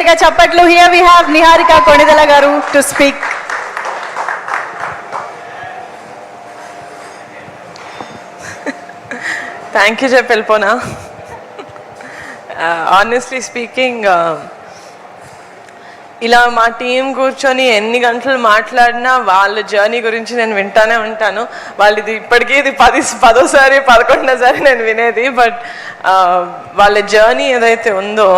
గట్టిగా చప్పట్లు. Here we have Niharika Konidela garu to speak. Thank you చెప్పి వెళ్ళిపోనా. ఆనెస్ట్లీ స్పీకింగ్, ఇలా మా టీం కూర్చొని ఎన్ని గంటలు మాట్లాడినా వాళ్ళ జర్నీ గురించి నేను వింటానే ఉంటాను. వాళ్ళది ఇప్పటికీ ఇది 10వ సారి 11వ సారి నేను వినేది. బట్ వాళ్ళ జర్నీ ఏదైతే ఉందో,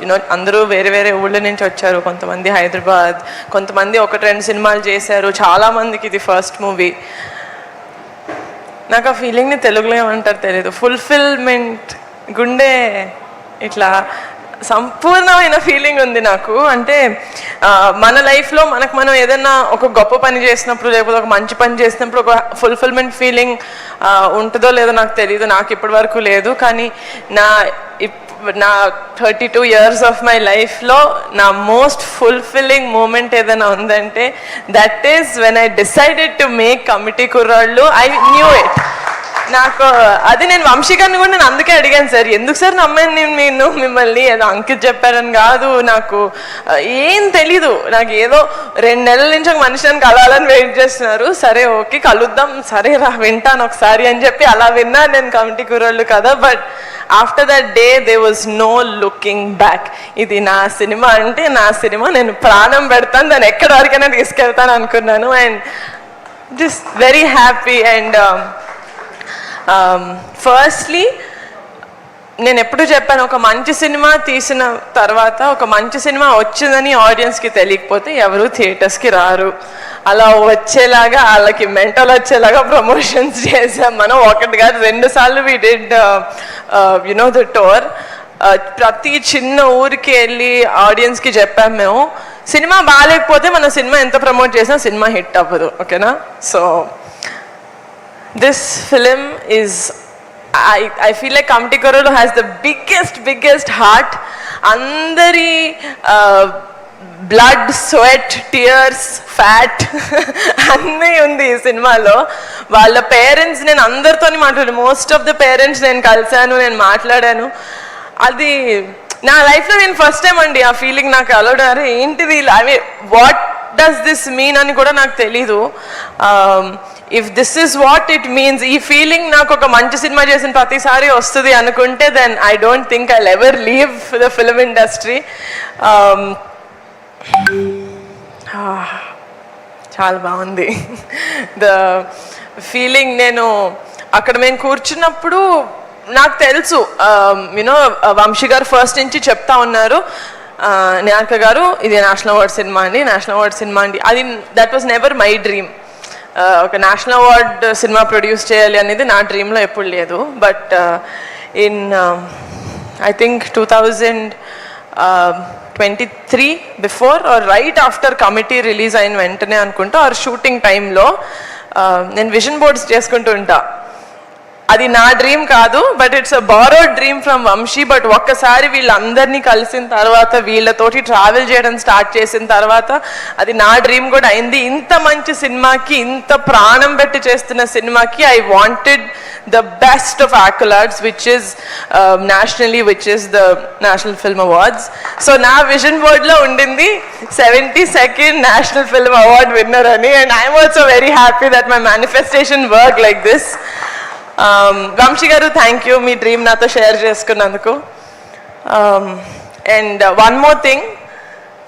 యూనో అందరూ వేరే వేరే ఊళ్ళ నుంచి వచ్చారు. కొంతమంది హైదరాబాద్, కొంతమంది 1-2 సినిమాలు చేశారు, చాలామందికి ఇది ఫస్ట్ మూవీ. నాకు ఆ ఫీలింగ్ని తెలుగులో ఏమంటారు తెలియదు. ఫుల్ఫిల్మెంట్, గుండె ఇట్లా సంపూర్ణమైన ఫీలింగ్ ఉంది నాకు. అంటే మన లైఫ్లో మనం ఏదైనా ఒక గొప్ప పని చేసినప్పుడు, లేకపోతే ఒక మంచి పని చేసినప్పుడు ఒక ఫుల్ఫిల్మెంట్ ఫీలింగ్ ఉంటుందో లేదో నాకు తెలియదు. నాకు ఇప్పటి వరకు లేదు. కానీ నా 32 years ఆఫ్ మై లైఫ్లో నా మోస్ట్ ఫుల్ఫిల్లింగ్ మూమెంట్ ఏదైనా ఉందంటే that is when I decided to make committee కుర్రాళ్ళు. I knew it. నాకు అది నేను వంశీ గారిని కూడా నేను అందుకే అడిగాను, సార్ ఎందుకు సార్ నమ్మాను నేను మిమ్మల్ని, ఏదో అంకిత్ చెప్పారని కాదు, నాకు ఏం తెలీదు. నాకు ఏదో 2 నెలల నుంచి ఒక మనిషిని కలవాలని వెయిట్ చేస్తున్నారు. సరే ఓకే కలుద్దాం, సరే రా వింటాను ఒకసారి అని చెప్పి అలా విన్నాను నేను కమిటీ కుర్రాళ్ళు కదా. But after that day they was no looking back. ఇది నా సినిమా అంటే నా సినిమా, నేను ప్రాణం పెడతాను, దాన్ని ఎక్కడి వరకైనా తీసుకెళ్తాను అనుకున్నాను. And just very happy. And firstly నేను ఎప్పుడు చెప్పాను, ఒక మంచి సినిమా తీసిన తర్వాత, ఒక మంచి సినిమా వచ్చిందని ఆడియన్స్కి తెలియకపోతే ఎవరు థియేటర్స్కి రారు. అలా వచ్చేలాగా వాళ్ళకి మెంటల్ వచ్చేలాగా ప్రమోషన్స్ చేసాం మనం. 1 కాదు 2 సార్లు we did you know the tour. ప్రతి చిన్న ఊరికి వెళ్ళి ఆడియన్స్కి చెప్పాం మేము, సినిమా బాగాలేకపోతే మన సినిమా ఎంత ప్రమోట్ చేసినా సినిమా హిట్ అవ్వదు. ఓకేనా? So this film is, I feel like Kamti Korolu has the biggest heart. Andari blood, sweat, tears, fat అన్నీ ఉంది ఈ సినిమాలో. వాళ్ళ పేరెంట్స్, నేను అందరితోని మాట్లాడాను. మోస్ట్ ఆఫ్ ద పేరెంట్స్ నేను కలిశాను, నేను మాట్లాడాను. అది నా లైఫ్లో నేను ఫస్ట్ టైం అండి ఆ ఫీలింగ్ నాకు అలవాడు. ఏంటిది ఇలా, వాట్ డస్ దిస్ మీన్ అని కూడా నాకు తెలీదు. If this is what it means, ఈ ఫీలింగ్ నాకు ఒక మంచి సినిమా చేసిన ప్రతిసారి వస్తుంది అనుకుంటే, then I don't think I'll ever leave the film industry. చాలా బాగుంది ద ఫీలింగ్. నేను అక్కడ మేము కూర్చున్నప్పుడు నాకు తెలుసు, యూనో వంశీ గారు ఫస్ట్ నుంచి చెప్తా ఉన్నారు, నిహారిక గారు ఇది నేషనల్ అవార్డ్ సినిమా అండి, నేషనల్ అవార్డ్ సినిమా అండి. అది that was never my dream. ఒక నేషనల్ అవార్డ్ సినిమా ప్రొడ్యూస్ చేయాలి అనేది నా డ్రీమ్లో ఎప్పుడు లేదు. But in I think 2023 before or right after Committee release అయిన వెంటనే అనుకుంటా, ఆర్ షూటింగ్ టైంలో నేను విజన్ బోర్డ్స్ చేసుకుంటూ ఉంటా. అది నా డ్రీమ్ కాదు, but it's a borrowed dream from Vamsi. But ఒక్కసారి వీళ్ళందరినీ కలిసిన తర్వాత, వీళ్ళతోటి ట్రావెల్ చేయడం స్టార్ట్ చేసిన తర్వాత అది నా డ్రీమ్ కూడా అయింది. ఇంత మంచి సినిమాకి, ఇంత ప్రాణం పెట్టి చేస్తున్న సినిమాకి I wanted the best of accolades, which is nationally, which is the National Film Awards. So నా విజన్ బోర్డ్లో ఉండింది 72nd national film award winner అని. And I'm also very happy that my manifestation work like this. Vamsi garu thank you, మీ dream నాతో share చేసుకున్నందుకు. And one more thing,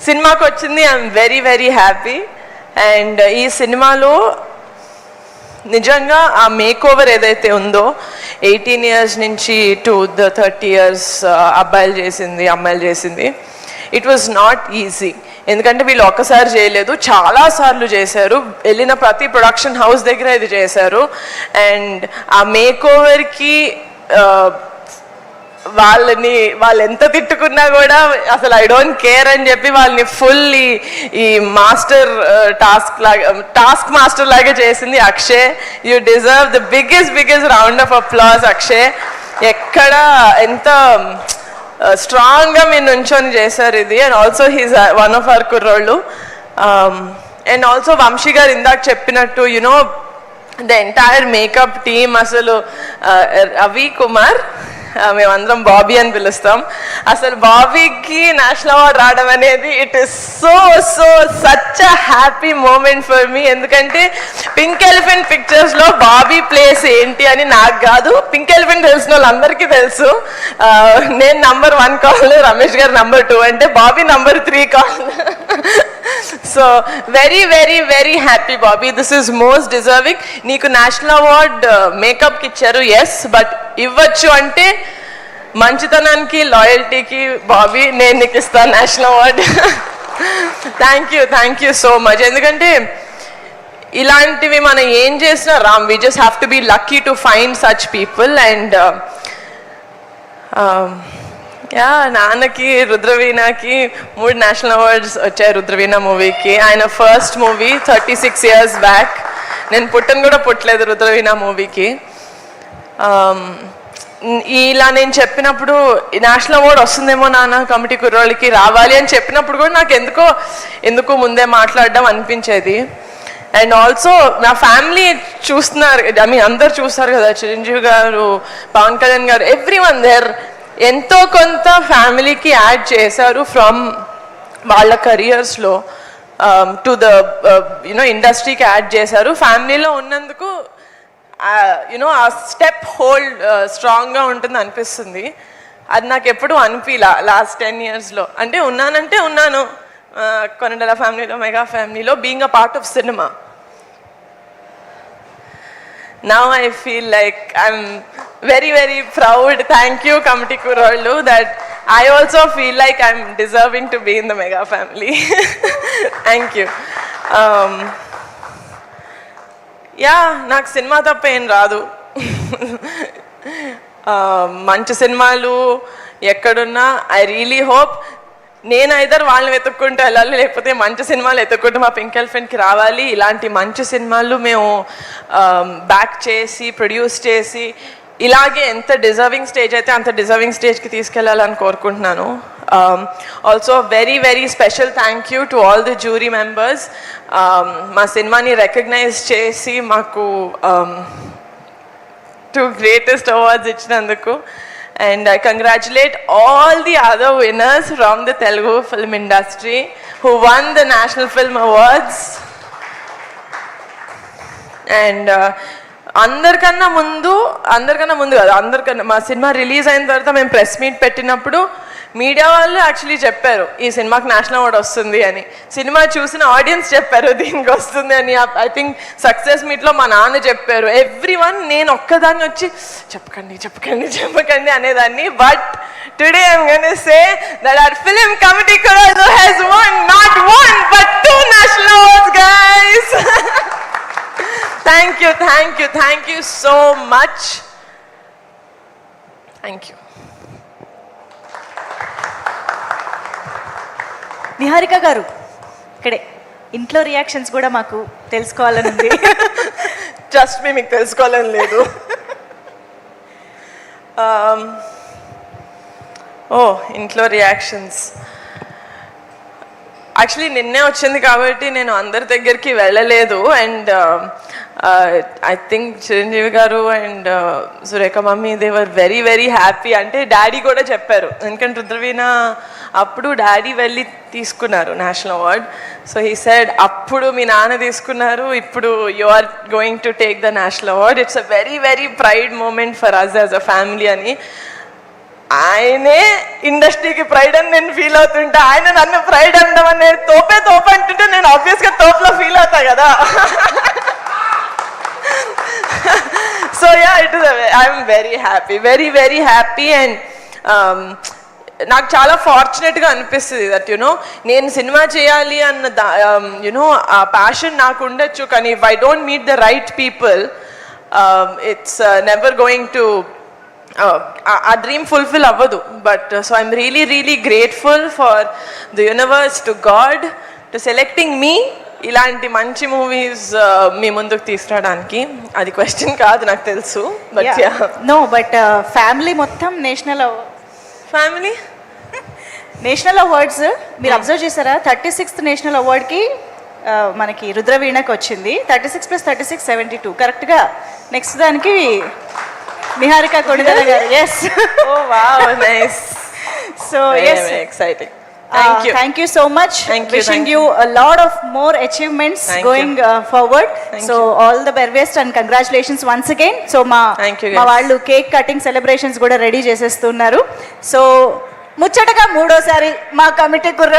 సినిమాకి వచ్చింది, I'm very happy. And ఈ సినిమాలో నిజంగా ఆ మేక్ ఓవర్ ఏదైతే ఉందో, 18 years నుంచి టు ద 30 years అబ్బాయిలు చేసింది, అమ్మాయిలు చేసింది, ఇట్ వాజ్ నాట్ ఈజీ. ఎందుకంటే వీళ్ళు ఒక్కసారి చేయలేదు, చాలాసార్లు చేశారు. వెళ్ళిన ప్రతి ప్రొడక్షన్ హౌస్ దగ్గర ఇది చేశారు. అండ్ ఆ మేక్ ఓవర్కి వాళ్ళు ఎంత తిట్టుకున్నా కూడా అసలు ఐ డోంట్ కేర్ అని చెప్పి వాళ్ళని ఫుల్ ఈ మాస్టర్ టాస్క్ మాస్టర్ లాగా చేసింది Akshay. You deserve the biggest round of applause Akshay. ఎక్కడ ఎంత స్ట్రాంగ్గా మీరు నుంచొని చేశారు ఇది. And also he's one of our కుర్రోళ్ళు. అండ్ ఆల్సో వంశీ గారు ఇందాక చెప్పినట్టు, you know the entire makeup team, అసలు రవి కుమార్ మేమందరం బాబీ అని పిలుస్తాం. అసలు బాబీకి నేషనల్ అవార్డ్ రావడం అనేది it is so so such a happy moment for me. ఎందుకంటే పింక్ ఎలిఫెంట్ పిక్చర్స్లో బాబీ ప్లేస్ ఏంటి అని నాకు కాదు, పింక్ ఎలిఫెంట్ తెలిసిన వాళ్ళందరికీ తెలుసు. నేను నంబర్ 1 కాల్, రమేష్ గారు నంబర్ 2 అంటే Bobby number 3 call. So very very very happy Bobby, this is most deserving. నీకు నేషనల్ అవార్డ్ మేకప్కి ఇచ్చారు, ఎస్, బట్ ఇవ్వచ్చు అంటే మంచితనానికి, లాయల్టీకి బాబీ నేను నీకు ఇస్తాను national award. Thank you so much. ఎందుకంటే ఇలాంటివి మనం ఏం చేసినా Ram, we just have to be lucky to find such people. And yeah, నాన్నకి రుద్రవీణకి 3 నేషనల్ అవార్డ్స్ వచ్చాయి రుద్రవీణ మూవీకి. ఆయన ఫస్ట్ మూవీ 36 years బ్యాక్, నేను పుట్టను కూడా పుట్టలేదు రుద్రవీణ మూవీకి. ఇలా నేను చెప్పినప్పుడు నేషనల్ అవార్డ్ వస్తుందేమో నాన్న కమిటీ కుర్రోళ్ళకి రావాలి అని చెప్పినప్పుడు కూడా నాకు ఎందుకు ముందే మాట్లాడడం అనిపించేది. అండ్ ఆల్సో నా ఫ్యామిలీ చూస్తున్నారు, ఐ మీన్ అందరు చూస్తారు కదా, చిరంజీవి గారు, పవన్ కళ్యాణ్ గారు, ఎవ్రీవన్ దేర్ ఎంతో కొంత ఫ్యామిలీకి యాడ్ చేశారు ఫ్రమ్ వాళ్ళ కెరియర్స్లో టు ద ఇండస్ట్రీకి యాడ్ చేశారు. ఫ్యామిలీలో ఉన్నందుకు ఆ స్టెప్ హోల్డ్ స్ట్రాంగ్గా ఉంటుంది అనిపిస్తుంది. అది నాకు ఎప్పుడు అనిపిలా లాస్ట్ 10 yearsలో. అంటే ఉన్నానంటే ఉన్నాను కొనిదెల ఫ్యామిలీలో, మెగా ఫ్యామిలీలో, being a part of cinema. Now I feel like I'm very very proud. Thank you Committee Kurollu, that I also feel like I'm deserving to be in the Mega family. Thank you. Yeah, నాకు cinema తప్ప ఏం రాదు. మంచి సినిమాలు ఎక్కడున్నా I really hope నేను either వాళ్ళని వెతుక్కుంటూ వెళ్ళాలి, లేకపోతే మంచి సినిమాలు వెతుక్కుంటూ మా పింక్ ఎలిఫెంట్కి రావాలి. ఇలాంటి మంచి సినిమాలు మేము బ్యాక్ చేసి ప్రొడ్యూస్ చేసి ఇలాగే ఎంత డిజర్వింగ్ స్టేజ్ అయితే అంత డిజర్వింగ్ స్టేజ్కి తీసుకెళ్ళాలని కోరుకుంటున్నాను. Also very very special thank you to all the jury members, మా సినిమాని రికగ్నైజ్ చేసి మాకు 2 greatest awards ఇచ్చినందుకు. And I congratulate all the other winners from the Telugu film industry who won the National Film Awards. And అందరికన్నా ముందు కాదు, మా cinema release అయిన తర్వాత మేము ప్రెస్ మీట్ పెట్టినప్పుడు మీడియా వాళ్ళు యాక్చువల్లీ చెప్పారు ఈ సినిమాకి నేషనల్ అవార్డ్ వస్తుంది అని. సినిమా చూసిన ఆడియన్స్ చెప్పారు దీనికి వస్తుంది అని. ఐ థింక్ సక్సెస్ మీట్లో మా నాన్న చెప్పారు, ఎవ్రీవన్. నేను ఒక్కదాన్ని వచ్చి చెప్పకండి అనేదాన్ని. But today I'm gonna say that hour film committee Kurollu has won not 1 but 2 national awards, guys. Thank you so much. Thank you. Niharika గారు, ఇక్కడే ఇంట్లో రియాక్షన్స్ కూడా మాకు తెలుసుకోవాలని ఉంది. జస్ట్ మీకు తెలుసుకోవాలని లేదు. ఇంట్లో రియాక్షన్స్ యాక్చువల్లీ నిన్నే వచ్చింది కాబట్టి నేను అందరి దగ్గరికి వెళ్ళలేదు. And I think Chiranjeevi garu and Surekha mummy they were very very happy. అంటే డాడీ కూడా చెప్పారు, ఎందుకంటే రుద్రవీణ అప్పుడు డాడీ వెళ్ళి తీసుకున్నారు national award. So he said అప్పుడు మీ నాన్న తీసుకున్నారు, ఇప్పుడు you are going to take the national award. It's a very very pride moment for us as a family అని. ఆయనే ఇండస్ట్రీకి ప్రైడ్ అని నేను ఫీల్ అవుతుంటా, ఆయన నన్ను ప్రైడ్ అంటామని నేను తోపే అంటుంటే నేను ఆబ్వియస్గా తోపులో ఫీల్ అవుతా కదా. So yeah, I'm very very happy. And నాకు చాలా ఫార్చునేట్గా అనిపిస్తుంది దట్ యునో నేను సినిమా చేయాలి అన్న ఆ ప్యాషన్ నాకు ఉండొచ్చు, కానీ if I don't meet the right people it's never going to ఆ డ్రీమ్ ఫుల్ఫిల్ అవ్వదు. But so I'm really grateful for the universe, to god, to selecting me ఇలాంటి మంచి మూవీస్ మీ ముందుకు తీసుకురావడానికి. అది క్వశ్చన్ కాదు నాకు తెలుసు, బట్ ఫ్యామిలీ మొత్తం నేషనల్ అవార్డ్స్ మీరు అబ్జర్వ్ చేశారా? 36th నేషనల్ అవార్డ్కి మనకి రుద్రవీణకి వచ్చింది. 36 + 36 72 కరెక్ట్గా. నెక్స్ట్ దానికి Niharika Konidela garu. Yes. Oh wow, nice. So Very, yes, very exciting. Thank you. Thank you so much. Thank you, Wishing thank you a lot of more achievements Thank going forward. Thank So all the very best and congratulations once again. So Thank you, మా guys. వాళ్ళు cake cutting celebrations కూడా ready చేసేస్తున్నారు. So ముచ్చటగా మూడోసారి మా committee కుర్రాడు